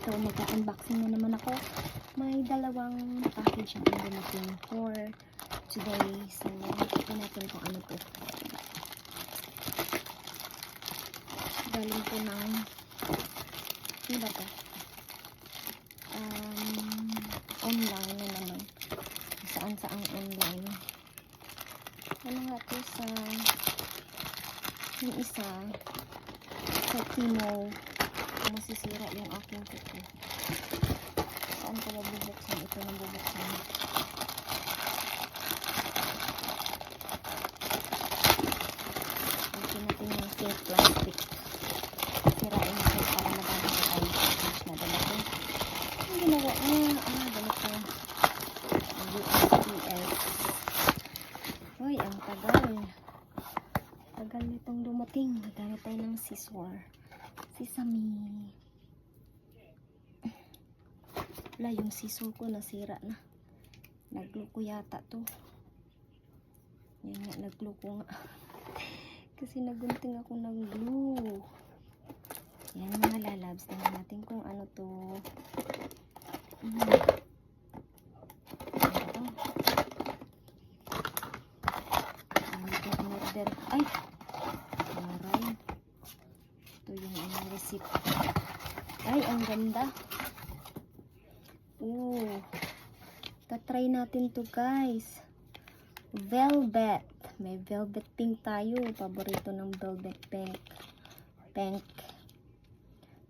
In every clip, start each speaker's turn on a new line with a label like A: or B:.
A: ito, mag-unboxing na naman ako. May dalawang package na dumating for today. So, tignan natin kung ano to. Galing po ng, ano ba to? Online na naman. Saan-saang online. Ano nga to sa, yung isa, sa Timo, masisira yung aking kuko. Saan ko bubuksan? Ito na bubuksan. Ito natin yung pink plastic. Sirain natin para madami na tayo package na dala ko. Ang ginawa ganito. Ang USPS. Hoy, ang tagal. Tagal nitong dumating. Nagamit tayo ng scissor. Sesame. Wala, yung scissor ko nasira na. Nagluko yata to. Yan nga, nagluko nga. Kasi nagunting ako ng glue. Yan mga lalabs. Tingnan natin kung ano to. Order. Ay! Aray. Ito yung receipt. Ay, ang ganda. Ooh. Tatry natin to guys. Velvet. May velvet pink tayo. Paborito ng velvet pink. Pink.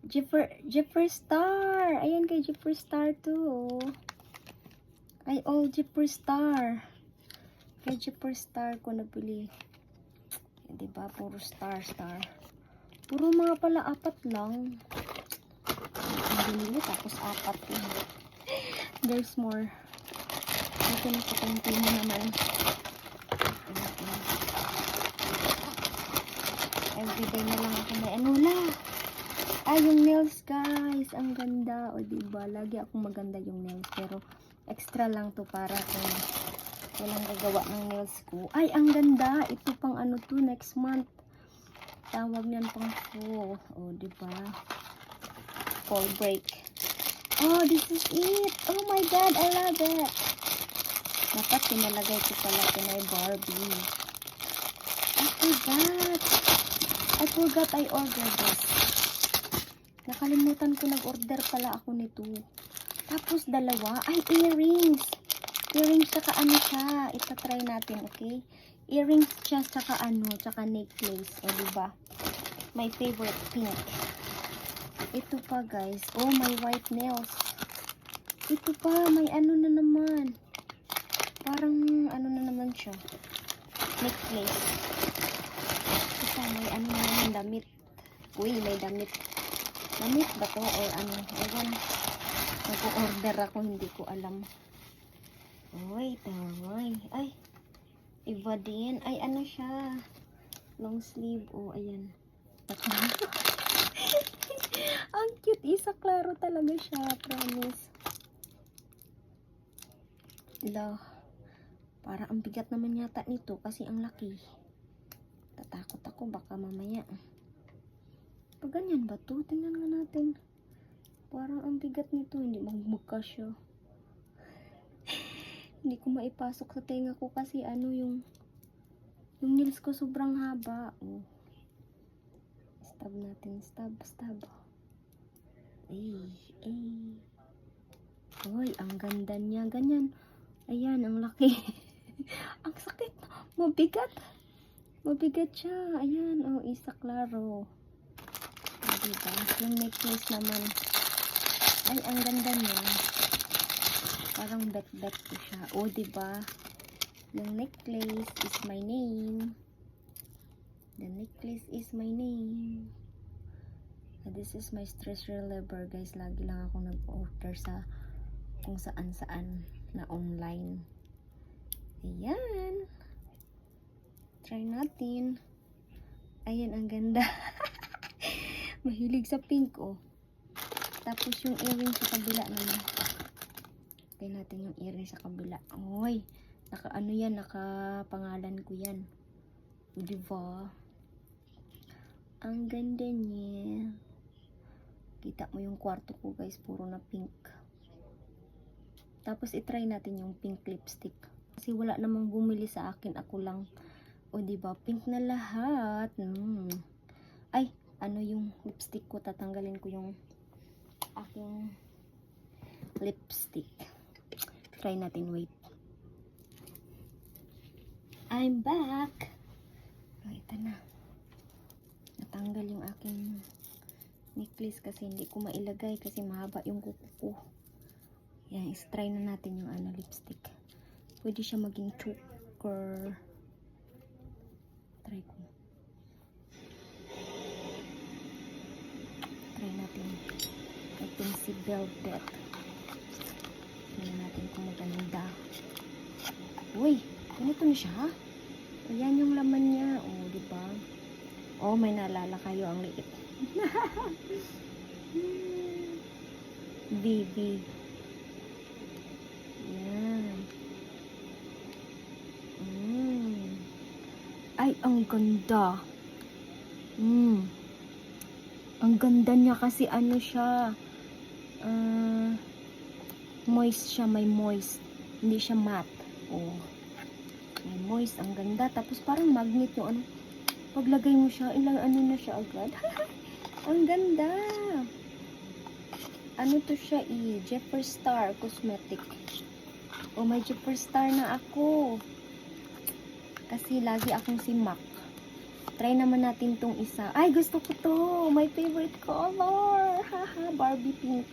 A: Jiffer Star. Ayan kay Jiffer Star to. Ay, all Jiffer Star. Kay Jiffer Star ko nabili. Diba? Puro star. Puro mga pala 4 lang. Ang binili tapos 4 yun. There's more. Ito na sa container naman. Everyday na lang ako may ano na. Ay, yung nails guys. Ang ganda. O diba? Lagi akong maganda yung nails. Pero extra lang to para kung walang gagawa ng nails ko. Ay, ang ganda. Ito pang ano to next month. Tawag niyan pang fall. O, diba? Fall break. Oh, this is it. Oh my God, I love it. Dapat pinalagay ko pala pinay Barbie. I forgot I ordered this. Nakalimutan ko nag-order pala ako nito. Tapos dalawa. Ay, earrings. Earrings tsaka ano siya. Itatry natin, okay? Earrings siya tsaka ano, tsaka necklace. O, diba? My favorite pink. Ito pa, guys. Oh, my white nails. Ito pa, may ano na naman. Parang, ano na naman siya. Necklace. Isa, may ano na naman, damit. Uy, may damit. Damit ba to? Or ano? Ewan. Nag-order ako, hindi ko alam. Uy, taray. Ay, iba din. Ay, ano siya? Long sleeve. Oh, ayan. Ang cute. Isa klaro talaga siya. Promise. Lah. Para ang bigat naman yata nito kasi ang laki. Tatakot ako baka mamaya. Pag ganyan ba to? Tingnan nga natin. Parang ang bigat nito. Hindi magmukha siya. Hindi ko maipasok sa tenga ko kasi ano yung nails ko sobrang haba. Oh. Stab natin. Stab. Ay. Uy, ang ganda niya. Ganyan. Ayan, ang laki. Ang sakit. Mabigat siya. Ayan, oh, isa klaro. Diba? Yung necklace naman. Ay, ang ganda niya. Parang bet-bet ko siya. Oh, diba? Yung necklace is my name. The necklace is my name. This is my stress reliever, guys. Lagi lang ako nag-order sa kung saan-saan na online. Ayan. Try natin. Ayan, ang ganda. Mahilig sa pink, oh. Tapos yung earring sa kabila naman. Try natin yung earring sa kabila. Oy, naka-ano yan, naka-pangalan ko yan. Diba? Ang ganda niya. Kita mo yung kwarto ko guys, puro na pink. Tapos itry natin yung pink lipstick. Kasi wala namang bumili sa akin, ako lang. O diba, pink na lahat. Ay, ano yung lipstick ko, tatanggalin ko yung aking lipstick. Try natin, wait. I'm back. Oh, ito na. Natanggal yung aking necklace kasi hindi ko mailagay kasi mahaba yung kuko ko. Yan, try na natin yung lipstick. Pwede siya maging choker. Try ko. Try natin. Itong si Velvet. Tingnan natin kung maganda. Uy, ganito na siya. Ayan yung laman niya. Oh, diba? Oh, may naalala kayo ang liit. Baby. Yan. Ay, ang ganda. Ang ganda niya kasi ano siya. Moist siya, may moist. Hindi siya matte. Oh. May moist, ang ganda. Tapos parang magnet yung ano. Paglagay mo siya, ilang ano na siya agad. Ang ganda. Ano to siya Jeffree Star Cosmetic. Oh, may Jeffree Star na ako. Kasi lagi akong si MAC. Try naman natin tong isa. Ay, gusto ko to. My favorite color. Haha, Barbie pink.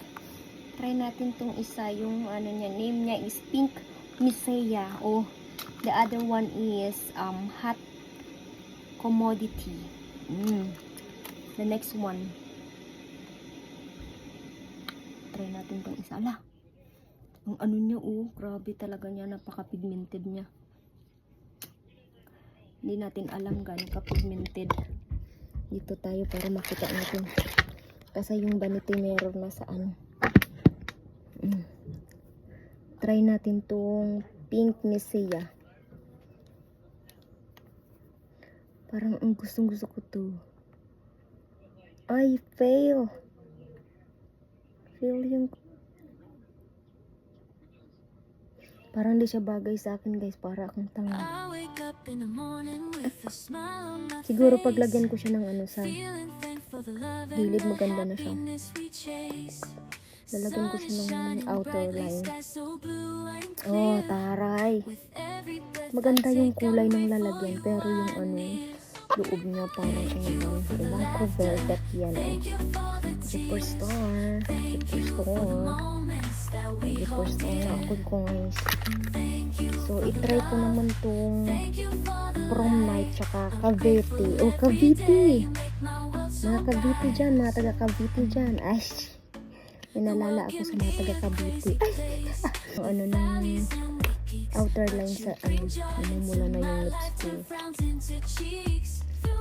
A: Try natin tong isa. Yung ano niya, name niya is Pink Misea. Oh, the other one is Hot Commodity. The next one. Try natin tong isa. Ala, ang ano niya, oh, grabe talaga niya, napaka-pigmented niya. Hindi natin alam gaano ka-pigmented. Dito tayo para makita natin. Kasi yung vanity mirror na sa ano. Try natin tong Pink Misea. Parang ang gustong-gusto ko to. Ay, fail. Fail yung... Parang di siya bagay sa akin guys. Para akong tanga. Siguro paglagyan ko siya ng ano sa gilid, maganda na siya. Lalagyan ko siya ng outer line. Oh, taray. Maganda yung kulay ng lalagyan. Pero yung ano, loob niya parang ilang ko velvet yan eh. Jeffree Star. Jeffree Star. Jeffree Star na ako guys. So, itry ko naman tong Prom Night tsaka Cavite. Oh, Cavite! Mga Cavite dyan, mga taga Cavite dyan. Ay, may nalala ako sa mga taga Cavite. Ay! Ano nang outer line sa ano, namumula na yung lips ko.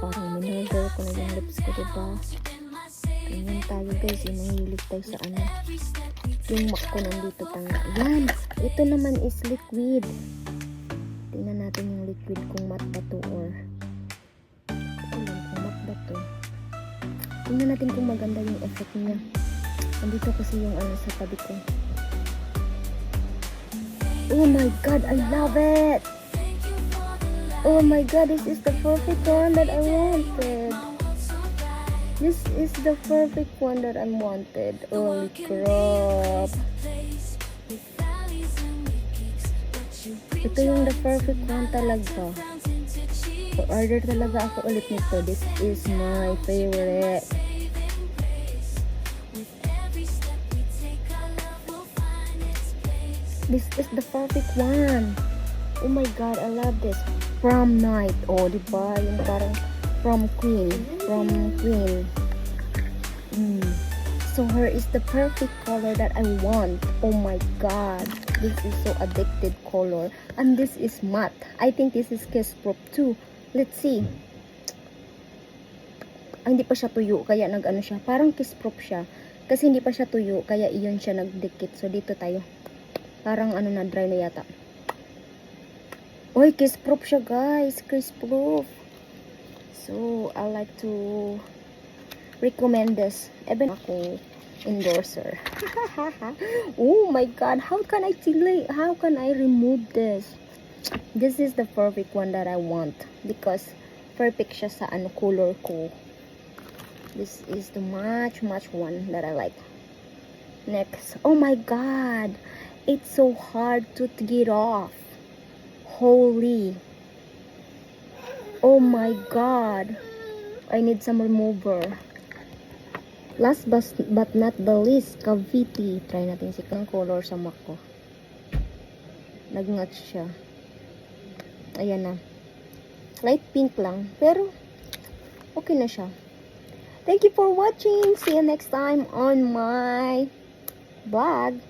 A: Parang minagay ko na yung lips ko, diba? Ganyan tayo guys, inahilig tayo sa ano. Yung MAC ko nandito tanga. Yan! Ito naman is liquid. Tingnan natin yung liquid kung matte ba to or alam kung matte ba to. Tingnan natin kung maganda yung effect niya. Nandito kasi yung ano sa tabi ko. Oh my god, I love it! Oh my god, this is the perfect one that I wanted. This is the perfect one that I wanted. Holy crap! Ito yung the perfect one talaga. So, order talaga ako ulit nito. This is my favorite. This is the perfect one. Oh my god, I love this. Prom Night. Oh, diba? Yung parang Prom Queen. Prom Queen. So, her is the perfect color that I want. Oh my god. This is so addicted color. And this is matte. I think this is kiss proof too. Let's see. Hindi pa siya tuyo. Kaya nag-ano siya. Parang kiss proof siya. Kasi hindi pa siya tuyo. Kaya iyon siya nagdikit. So, dito tayo. Parang ano na, dry na yata. Uy, kiss proof siya guys. Kiss proof. So, I like to recommend this. Even ako, endorser. Oh my god, how can I delete? How can I remove this? This is the perfect one that I want because perfect siya sa ano color ko. This is the much one that I like. Next, oh my god, it's so hard to get off. Holy, oh my god, I need some remover. Last but not the least, Cavite. Try natin si ng color sa MAC ko. Nag-notch siya. Ayan na. Light pink lang, pero okay na siya. Thank you for watching. See you next time on my vlog.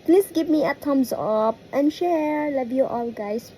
A: Please give me a thumbs up and share. Love you all, guys.